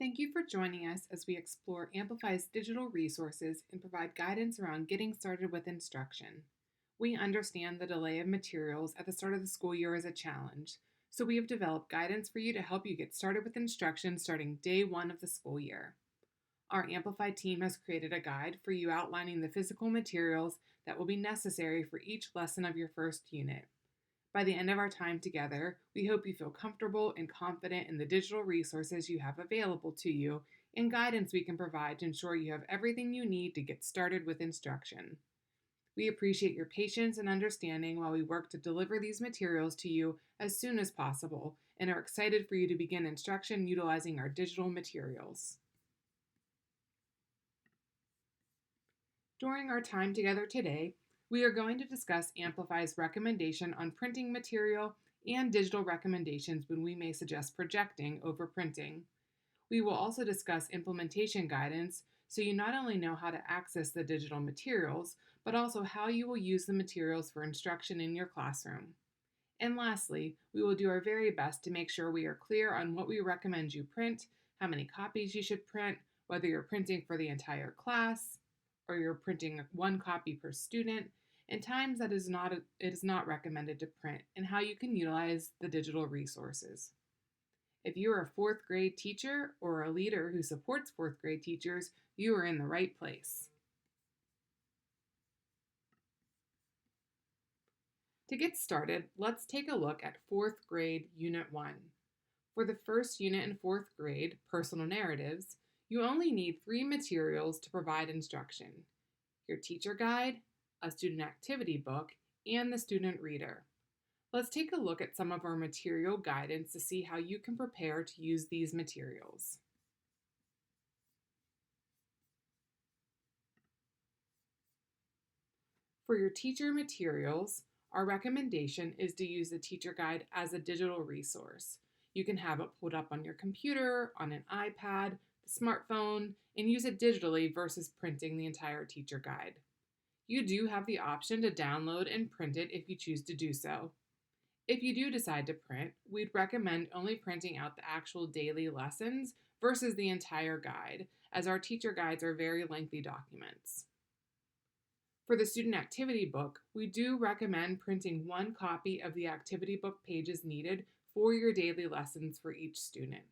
Thank you for joining us as we explore Amplify's digital resources and provide guidance around getting started with instruction. We understand the delay of materials at the start of the school year is a challenge, so we have developed guidance for you to help you get started with instruction starting day one of the school year. Our Amplify team has created a guide for you outlining the physical materials that will be necessary for each lesson of your first unit. By the end of our time together, we hope you feel comfortable and confident in the digital resources you have available to you and guidance we can provide to ensure you have everything you need to get started with instruction. We appreciate your patience and understanding while we work to deliver these materials to you as soon as possible and are excited for you to begin instruction utilizing our digital materials. During our time together today, we are going to discuss Amplify's recommendation on printing material and digital recommendations when we may suggest projecting over printing. We will also discuss implementation guidance so you not only know how to access the digital materials, but also how you will use the materials for instruction in your classroom. And lastly, we will do our very best to make sure we are clear on what we recommend you print, how many copies you should print, whether you're printing for the entire class, or you're printing one copy per student, and times that it is not recommended to print, and how you can utilize the digital resources. If you are a fourth grade teacher or a leader who supports fourth grade teachers, you are in the right place. To get started, let's take a look at fourth grade Unit 1. For the first unit in fourth grade, Personal Narratives, you only need 3 materials to provide instruction: your teacher guide, a student activity book, and the student reader. Let's take a look at some of our material guidance to see how you can prepare to use these materials. For your teacher materials, our recommendation is to use the teacher guide as a digital resource. You can have it pulled up on your computer, on an iPad, the smartphone, and use it digitally versus printing the entire teacher guide. You do have the option to download and print it if you choose to do so. If you do decide to print, we'd recommend only printing out the actual daily lessons versus the entire guide, as our teacher guides are very lengthy documents. For the student activity book, we do recommend printing 1 copy of the activity book pages needed for your daily lessons for each student.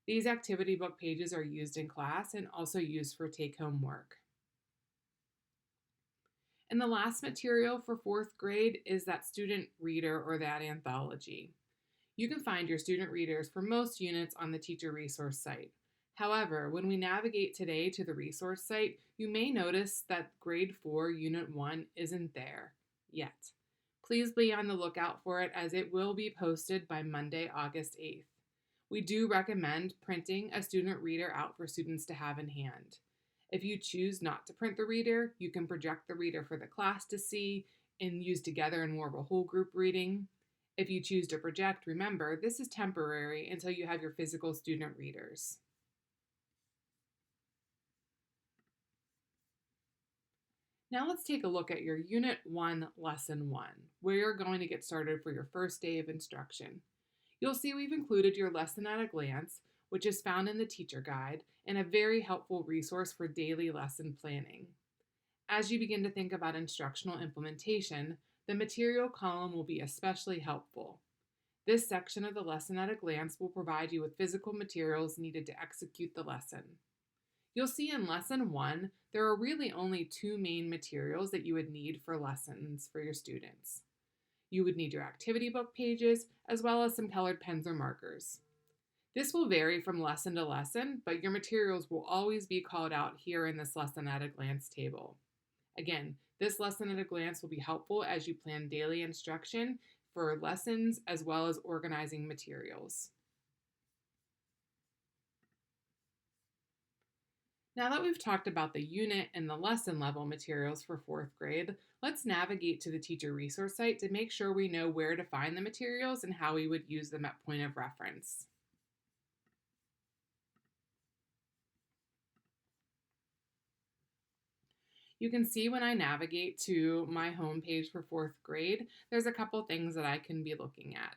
These activity book pages are used in class and also used for take-home work. And the last material for fourth grade is that student reader or that anthology. You can find your student readers for most units on the teacher resource site. However, when we navigate today to the resource site, you may notice that grade 4 unit 1 isn't there yet. Please be on the lookout for it as it will be posted by Monday, August 8th. We do recommend printing a student reader out for students to have in hand. If you choose not to print the reader, you can project the reader for the class to see and use together in more of a whole group reading. If you choose to project, remember, this is temporary until you have your physical student readers. Now let's take a look at your Unit 1, Lesson 1, where you're going to get started for your first day of instruction. You'll see we've included your lesson at a glance, which is found in the teacher guide and a very helpful resource for daily lesson planning. As you begin to think about instructional implementation, the material column will be especially helpful. This section of the lesson at a glance will provide you with physical materials needed to execute the lesson. You'll see in Lesson 1, there are really only 2 main materials that you would need for lessons for your students. You would need your activity book pages, as well as some colored pens or markers. This will vary from lesson to lesson, but your materials will always be called out here in this Lesson at a Glance table. Again, this Lesson at a Glance will be helpful as you plan daily instruction for lessons as well as organizing materials. Now that we've talked about the unit and the lesson level materials for fourth grade, let's navigate to the teacher resource site to make sure we know where to find the materials and how we would use them at point of reference. You can see when I navigate to my homepage for fourth grade, there's a couple things that I can be looking at.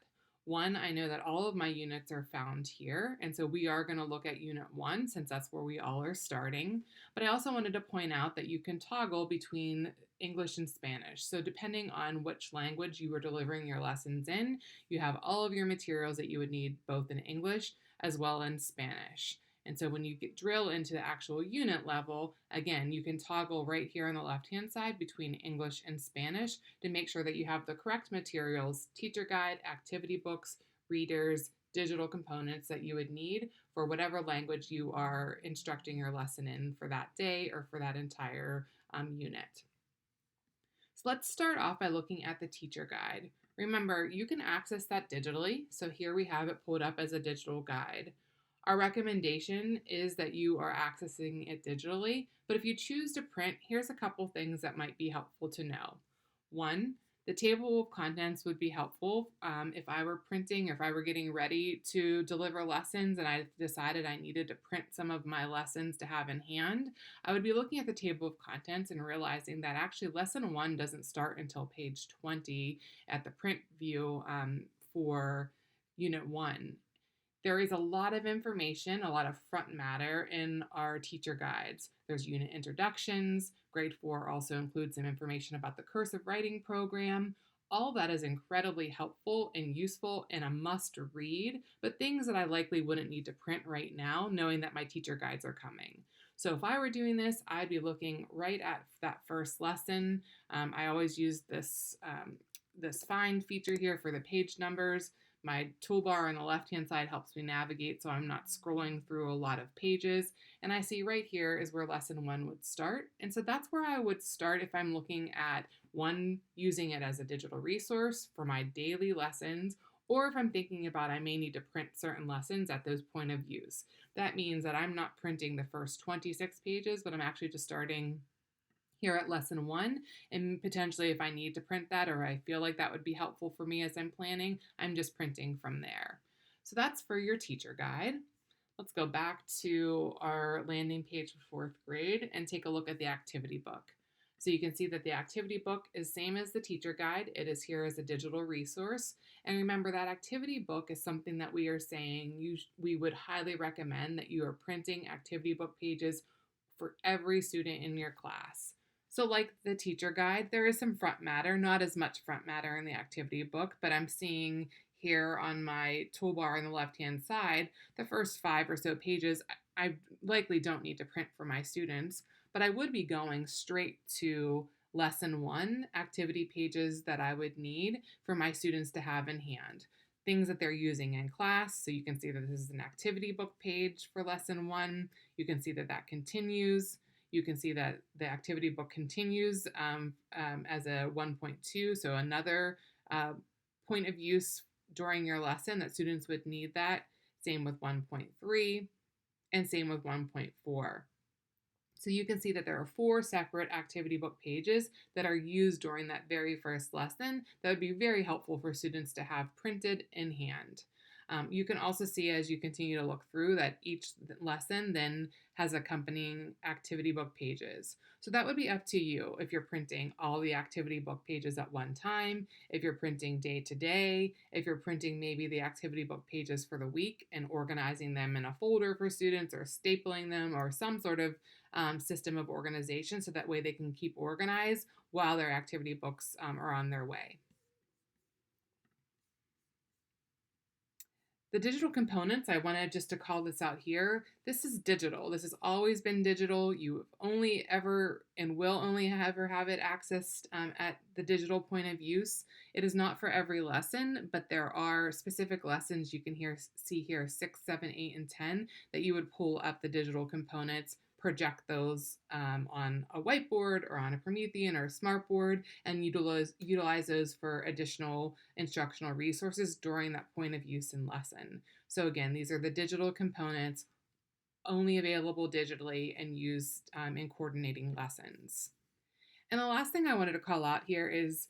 One, I know that all of my units are found here, and so we are going to look at Unit 1 since that's where we all are starting. But I also wanted to point out that you can toggle between English and Spanish. So depending on which language you are delivering your lessons in, you have all of your materials that you would need both in English as well as in Spanish. And so when you drill into the actual unit level, again, you can toggle right here on the left-hand side between English and Spanish to make sure that you have the correct materials, teacher guide, activity books, readers, digital components that you would need for whatever language you are instructing your lesson in for that day or for that entire unit. So let's start off by looking at the teacher guide. Remember, you can access that digitally. So here we have it pulled up as a digital guide. Our recommendation is that you are accessing it digitally, but if you choose to print, here's a couple things that might be helpful to know. One, the table of contents would be helpful if I were printing or if I were getting ready to deliver lessons and I decided I needed to print some of my lessons to have in hand. I would be looking at the table of contents and realizing that actually lesson 1 doesn't start until page 20 at the print view for Unit 1. There is a lot of information, a lot of front matter in our teacher guides. There's unit introductions. Grade 4 also includes some information about the cursive writing program. All that is incredibly helpful and useful and a must read, but things that I likely wouldn't need to print right now, knowing that my teacher guides are coming. So if I were doing this, I'd be looking right at that first lesson. I always use this find feature here for the page numbers. My toolbar on the left-hand side helps me navigate so I'm not scrolling through a lot of pages. And I see right here is where lesson 1 would start. And so that's where I would start if I'm looking at using it as a digital resource for my daily lessons, or if I'm thinking about I may need to print certain lessons at those point of views. That means that I'm not printing the first 26 pages, but I'm actually just starting here at lesson 1, and potentially if I need to print that or I feel like that would be helpful for me as I'm planning, I'm just printing from there. So that's for your teacher guide. Let's go back to our landing page for 4th grade and take a look at the activity book. So you can see that the activity book is same as the teacher guide. It is here as a digital resource. And remember that activity book is something that we are saying we would highly recommend that you are printing activity book pages for every student in your class. So like the teacher guide, there is some front matter, not as much front matter in the activity book, but I'm seeing here on my toolbar on the left-hand side, the first 5 or so pages, I likely don't need to print for my students, but I would be going straight to lesson 1 activity pages that I would need for my students to have in hand. Things that they're using in class. So you can see that this is an activity book page for lesson 1. You can see that that continues. You can see that the activity book continues as a 1.2, so another point of use during your lesson that students would need that. Same with 1.3 and same with 1.4. So you can see that there are 4 separate activity book pages that are used during that very first lesson that would be very helpful for students to have printed in hand. You can also see as you continue to look through that each lesson then has accompanying activity book pages. So that would be up to you if you're printing all the activity book pages at one time, if you're printing day to day, if you're printing maybe the activity book pages for the week and organizing them in a folder for students or stapling them or some sort of system of organization so that way they can keep organized while their activity books are on their way. The digital components, I wanted just to call this out here. This is digital. This has always been digital. You only ever and will only ever have it accessed at the digital point of use. It is not for every lesson, but there are specific lessons you can see here, 6, 7, 8, and 10, that you would pull up the digital components, project those on a whiteboard or on a Promethean or a smartboard, and utilize those for additional instructional resources during that point of use in lesson. So again, these are the digital components only available digitally and used in coordinating lessons. And the last thing I wanted to call out here is,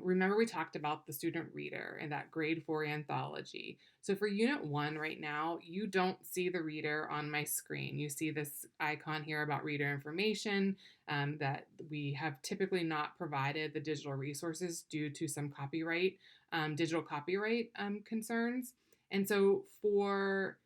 remember we talked about the student reader and that grade 4 anthology. So for unit 1 right now, you don't see the reader on my screen. You see this icon here about reader information that we have typically not provided the digital resources due to some copyright digital copyright concerns. And so for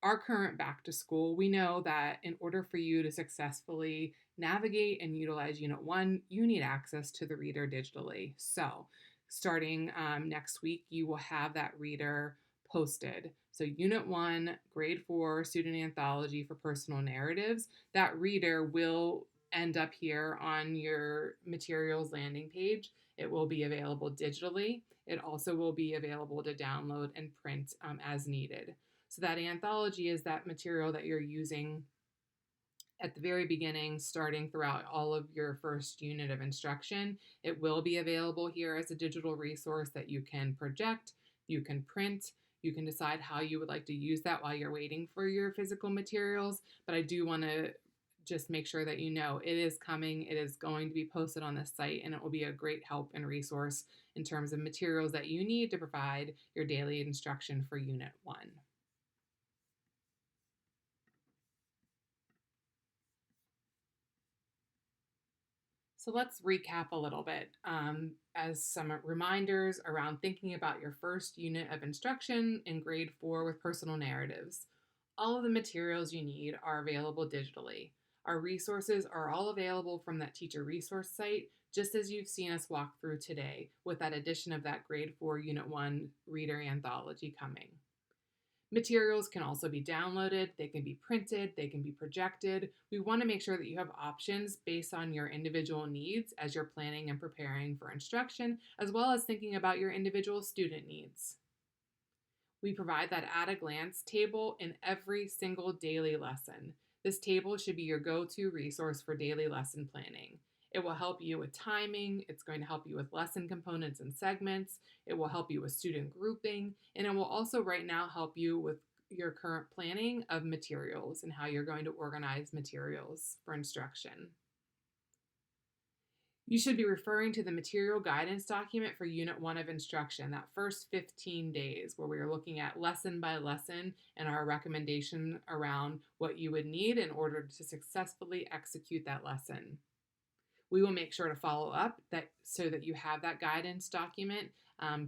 our current back to school, we know that in order for you to successfully navigate and utilize Unit 1, you need access to the reader digitally. So, starting next week, you will have that reader posted. So, Unit 1, Grade 4, Student Anthology for Personal Narratives, that reader will end up here on your materials landing page. It will be available digitally. It also will be available to download and print as needed. So that anthology is that material that you're using at the very beginning, starting throughout all of your first unit of instruction. It will be available here as a digital resource that you can project, you can print, you can decide how you would like to use that while you're waiting for your physical materials. But I do want to just make sure that you know it is coming. It is going to be posted on this site, and it will be a great help and resource in terms of materials that you need to provide your daily instruction for Unit 1. So let's recap a little bit as some reminders around thinking about your first unit of instruction in grade 4 with personal narratives. All of the materials you need are available digitally. Our resources are all available from that teacher resource site, just as you've seen us walk through today, with that addition of that grade 4 unit 1 reader anthology coming. Materials can also be downloaded, they can be printed, they can be projected. We want to make sure that you have options based on your individual needs as you're planning and preparing for instruction, as well as thinking about your individual student needs. We provide that at a glance table in every single daily lesson. This table should be your go-to resource for daily lesson planning. It will help you with timing, it's going to help you with lesson components and segments, it will help you with student grouping, and it will also right now help you with your current planning of materials and how you're going to organize materials for instruction. You should be referring to the material guidance document for Unit 1 of instruction, that first 15 days where we are looking at lesson by lesson and our recommendation around what you would need in order to successfully execute that lesson. We will make sure to follow up so that you have that guidance document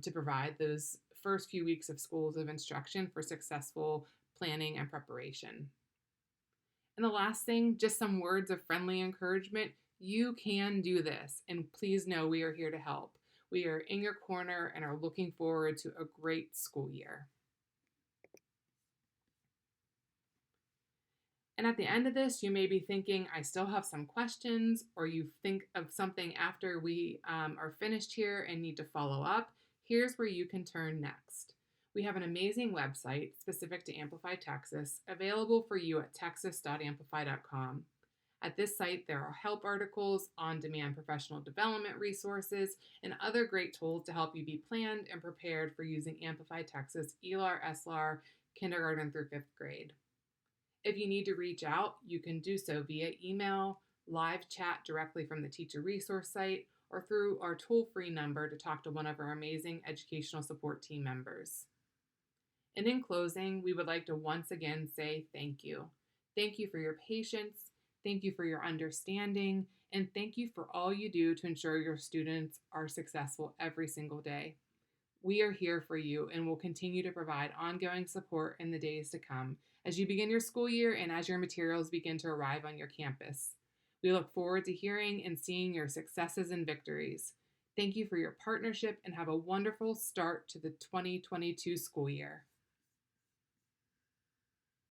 to provide those first few weeks of schools of instruction for successful planning and preparation. And the last thing, just some words of friendly encouragement. You can do this, and please know we are here to help. We are in your corner and are looking forward to a great school year. And at the end of this, you may be thinking, I still have some questions, or you think of something after we are finished here and need to follow up. Here's where you can turn next. We have an amazing website specific to Amplify Texas available for you at texas.amplify.com. At this site, there are help articles, on-demand professional development resources, and other great tools to help you be planned and prepared for using Amplify Texas ELAR, SLAR, kindergarten through 5th grade. If you need to reach out, you can do so via email, live chat directly from the teacher resource site, or through our toll-free number to talk to one of our amazing educational support team members. And in closing, we would like to once again say thank you. Thank you for your patience, thank you for your understanding, and thank you for all you do to ensure your students are successful every single day. We are here for you and will continue to provide ongoing support in the days to come as you begin your school year and as your materials begin to arrive on your campus. We look forward to hearing and seeing your successes and victories. Thank you for your partnership and have a wonderful start to the 2022 school year.